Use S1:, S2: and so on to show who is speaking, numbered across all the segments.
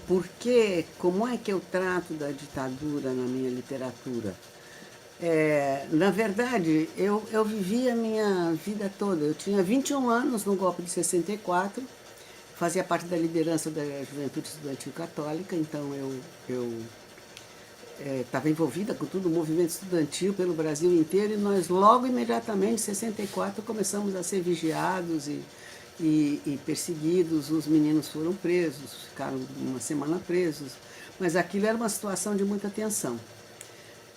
S1: Porque, como é que eu trato da ditadura na minha literatura? Na verdade, eu vivi a minha vida toda. Eu tinha 21 anos no golpe de 64, fazia parte da liderança da Juventude Estudantil Católica, então eu estava envolvida com todo o movimento estudantil pelo Brasil inteiro e nós logo imediatamente, em 64, começamos a ser vigiados e perseguidos. Os meninos foram presos, ficaram uma semana presos, mas aquilo era uma situação de muita tensão.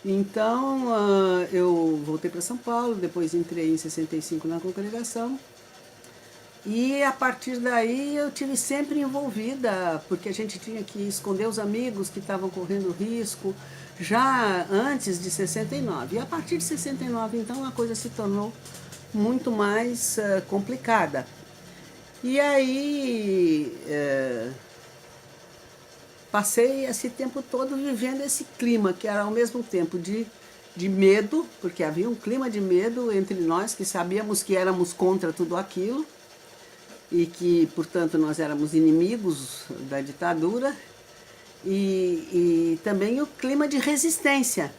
S1: Então eu voltei para São Paulo, depois entrei em 65 na congregação e a partir daí eu tive sempre envolvida, porque a gente tinha que esconder os amigos que estavam correndo risco, já antes de 69. E a partir de 69, então, a coisa se tornou muito mais complicada. E aí passei esse tempo todo vivendo esse clima, que era ao mesmo tempo de medo, porque havia um clima de medo entre nós, que sabíamos que éramos contra tudo aquilo, e que, portanto, nós éramos inimigos da ditadura, e também o clima de resistência.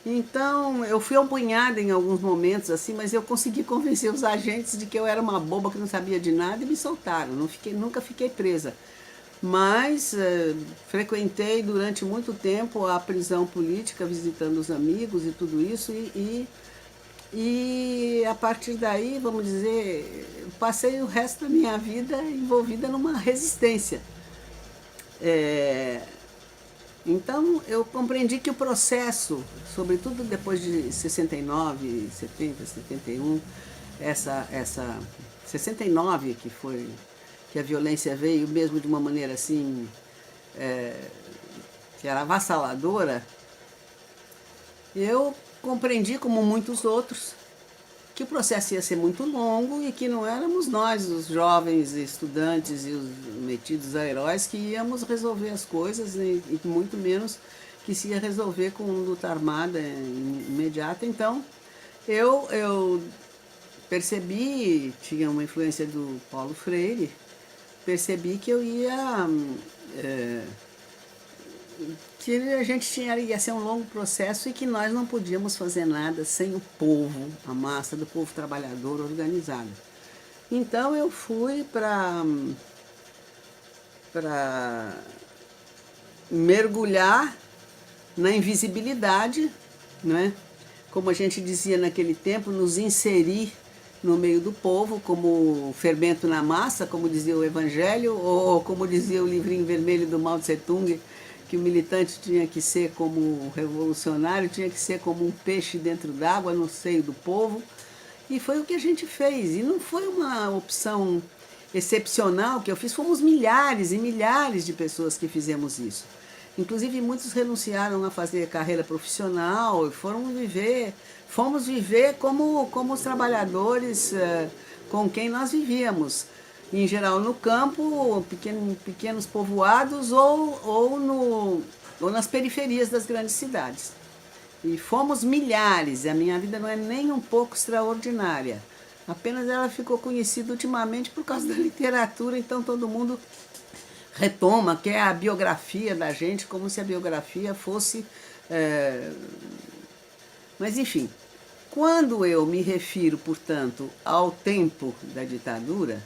S1: Então, eu fui apunhada em alguns momentos, assim, mas eu consegui convencer os agentes de que eu era uma boba que não sabia de nada e me soltaram. Nunca fiquei presa. Mas frequentei durante muito tempo a prisão política, visitando os amigos e tudo isso, e a partir daí, vamos dizer, passei o resto da minha vida envolvida numa resistência. Então eu compreendi que o processo, sobretudo depois de 69, 70, 71, essa 69 que foi que a violência veio mesmo de uma maneira assim que era avassaladora, eu compreendi, como muitos outros, que o processo ia ser muito longo e que não éramos nós, os jovens estudantes e os metidos a heróis, que íamos resolver as coisas, e muito menos que se ia resolver com luta armada imediata. Então, eu percebi, tinha uma influência do Paulo Freire, percebi que eu ia... que a gente ia ser um longo processo e que nós não podíamos fazer nada sem o povo, a massa do povo trabalhador organizado. Então eu fui para mergulhar na invisibilidade, né? Como a gente dizia naquele tempo, nos inserir no meio do povo, como fermento na massa, como dizia o Evangelho, ou como dizia o livrinho vermelho do Mao Tse Tung, que o militante tinha que ser como o revolucionário, tinha que ser como um peixe dentro d'água, no seio do povo. E foi o que a gente fez. E não foi uma opção excepcional que eu fiz, fomos milhares e milhares de pessoas que fizemos isso. Inclusive, muitos renunciaram a fazer carreira profissional e fomos viver como os trabalhadores com quem nós vivíamos. Em geral no campo, pequenos povoados ou nas periferias das grandes cidades. E fomos milhares, a minha vida não é nem um pouco extraordinária. Apenas ela ficou conhecida ultimamente por causa da literatura, então todo mundo retoma, quer a biografia da gente, como se a biografia fosse... Mas enfim, quando eu me refiro, portanto, ao tempo da ditadura,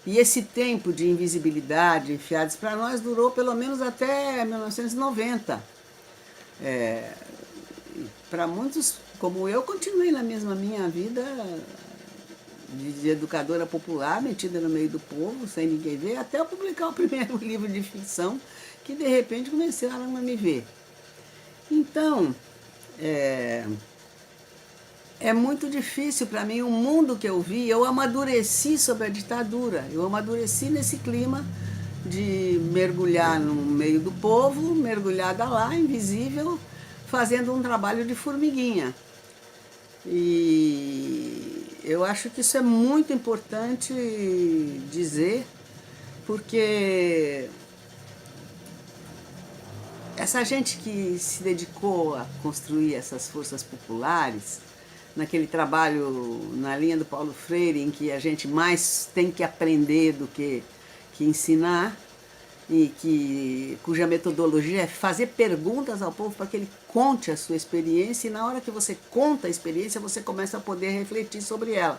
S1: e esse tempo de invisibilidade, enfiados para nós, durou pelo menos até 1990. Para muitos, como eu, continuei na mesma minha vida de educadora popular, metida no meio do povo, sem ninguém ver, até eu publicar o primeiro livro de ficção, que de repente começaram a me ver. Então, é muito difícil para mim, o mundo que eu vi, eu amadureci sobre a ditadura, eu amadureci nesse clima de mergulhar no meio do povo, mergulhada lá, invisível, fazendo um trabalho de formiguinha. E eu acho que isso é muito importante dizer, porque essa gente que se dedicou a construir essas forças populares, naquele trabalho na linha do Paulo Freire, em que a gente mais tem que aprender do que ensinar, cuja metodologia é fazer perguntas ao povo para que ele conte a sua experiência, e na hora que você conta a experiência, você começa a poder refletir sobre ela.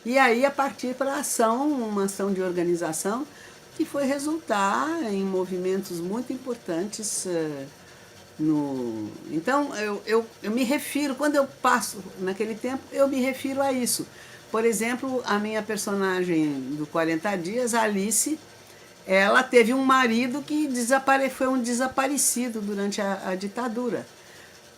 S1: E aí, a partir para a ação, uma ação de organização, que foi resultar em movimentos muito importantes. Então, eu me refiro, quando eu passo naquele tempo, eu me refiro a isso. Por exemplo, a minha personagem do 40 Dias, a Alice, ela teve um marido que foi um desaparecido durante a ditadura.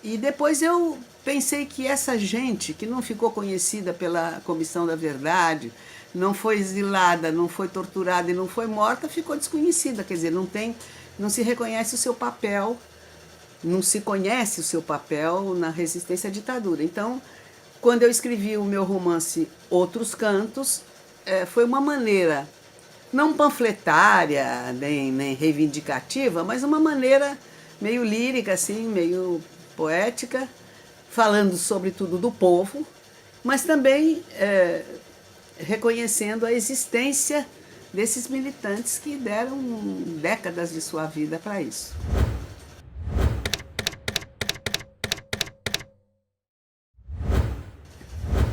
S1: E depois eu pensei que essa gente que não ficou conhecida pela Comissão da Verdade, não foi exilada, não foi torturada e não foi morta, ficou desconhecida. Quer dizer, não se reconhece o seu papel, não se conhece o seu papel na resistência à ditadura. Então, quando eu escrevi o meu romance Outros Cantos, foi uma maneira não panfletária, nem reivindicativa, mas uma maneira meio lírica, assim, meio poética, falando sobretudo do povo, mas também reconhecendo a existência desses militantes que deram décadas de sua vida para isso.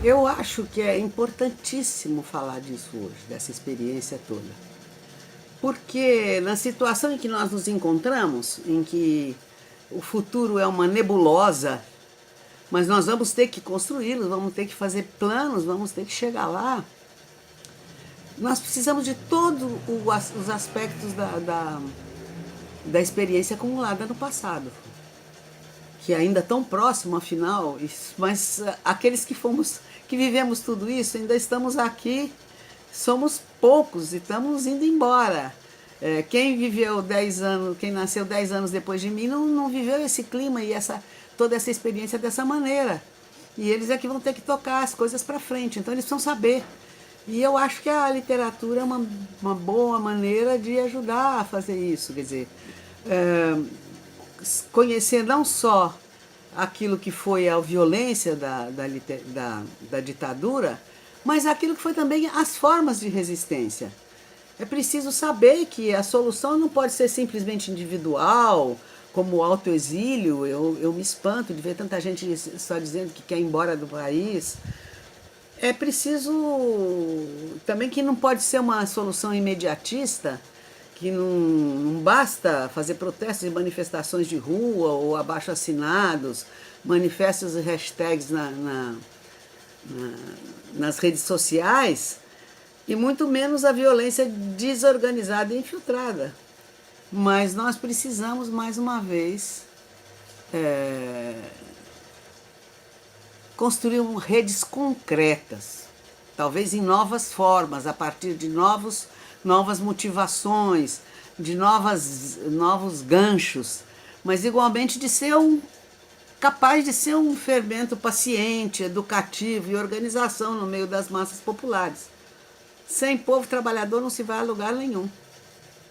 S1: Eu acho que é importantíssimo falar disso hoje, dessa experiência toda. Porque na situação em que nós nos encontramos, em que o futuro é uma nebulosa, mas nós vamos ter que construí-los, vamos ter que fazer planos, vamos ter que chegar lá. Nós precisamos de todos os aspectos da experiência acumulada no passado, que é ainda tão próximo, afinal, mas aqueles que vivemos tudo isso, ainda estamos aqui, somos poucos e estamos indo embora. Quem viveu 10 anos, quem nasceu 10 anos depois de mim, não viveu esse clima e toda essa experiência dessa maneira. E eles é que vão ter que tocar as coisas para frente, então eles precisam saber. E eu acho que a literatura é uma boa maneira de ajudar a fazer isso, quer dizer, conhecer não só aquilo que foi a violência da ditadura, mas aquilo que foi também as formas de resistência. É preciso saber que a solução não pode ser simplesmente individual, como o autoexílio. Eu me espanto de ver tanta gente só dizendo que quer ir embora do país. É preciso também que não pode ser uma solução imediatista, que não basta fazer protestos e manifestações de rua ou abaixo-assinados, manifestos e hashtags nas redes sociais, e muito menos a violência desorganizada e infiltrada. Mas nós precisamos, mais uma vez, construir redes concretas, talvez em novas formas, a partir de novas motivações, de novos ganchos, mas igualmente capaz de ser um fermento paciente, educativo e organização no meio das massas populares. Sem povo trabalhador não se vai a lugar nenhum,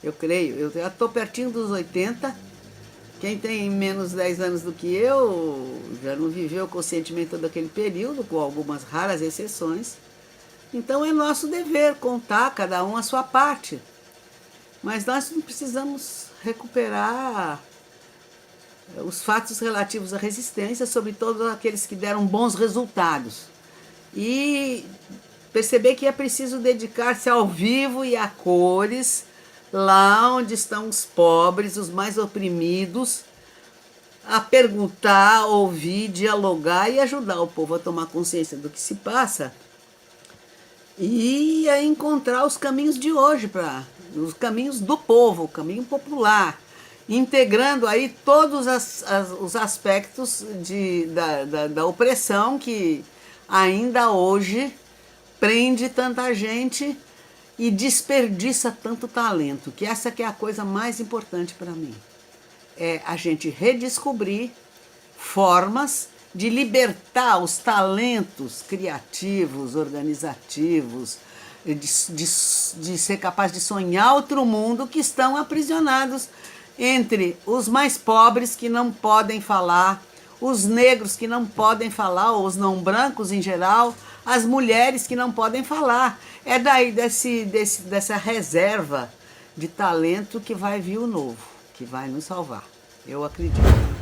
S1: eu creio. Eu já estou pertinho dos 80, quem tem menos 10 anos do que eu já não viveu conscientemente todo aquele período, com algumas raras exceções. Então é nosso dever contar cada um a sua parte. Mas nós não precisamos recuperar os fatos relativos à resistência, sobre todos aqueles que deram bons resultados. E perceber que é preciso dedicar-se ao vivo e a cores, lá onde estão os pobres, os mais oprimidos, a perguntar, ouvir, dialogar e ajudar o povo a tomar consciência do que se passa e a encontrar os caminhos de hoje, os caminhos do povo, o caminho popular, integrando aí todos os aspectos da opressão que ainda hoje prende tanta gente e desperdiça tanto talento, que essa que é a coisa mais importante para mim. É a gente redescobrir formas de libertar os talentos criativos, organizativos, de ser capaz de sonhar outro mundo, que estão aprisionados entre os mais pobres que não podem falar, os negros que não podem falar, ou os não brancos em geral, as mulheres que não podem falar. É daí dessa reserva de talento que vai vir o novo, que vai nos salvar. Eu acredito.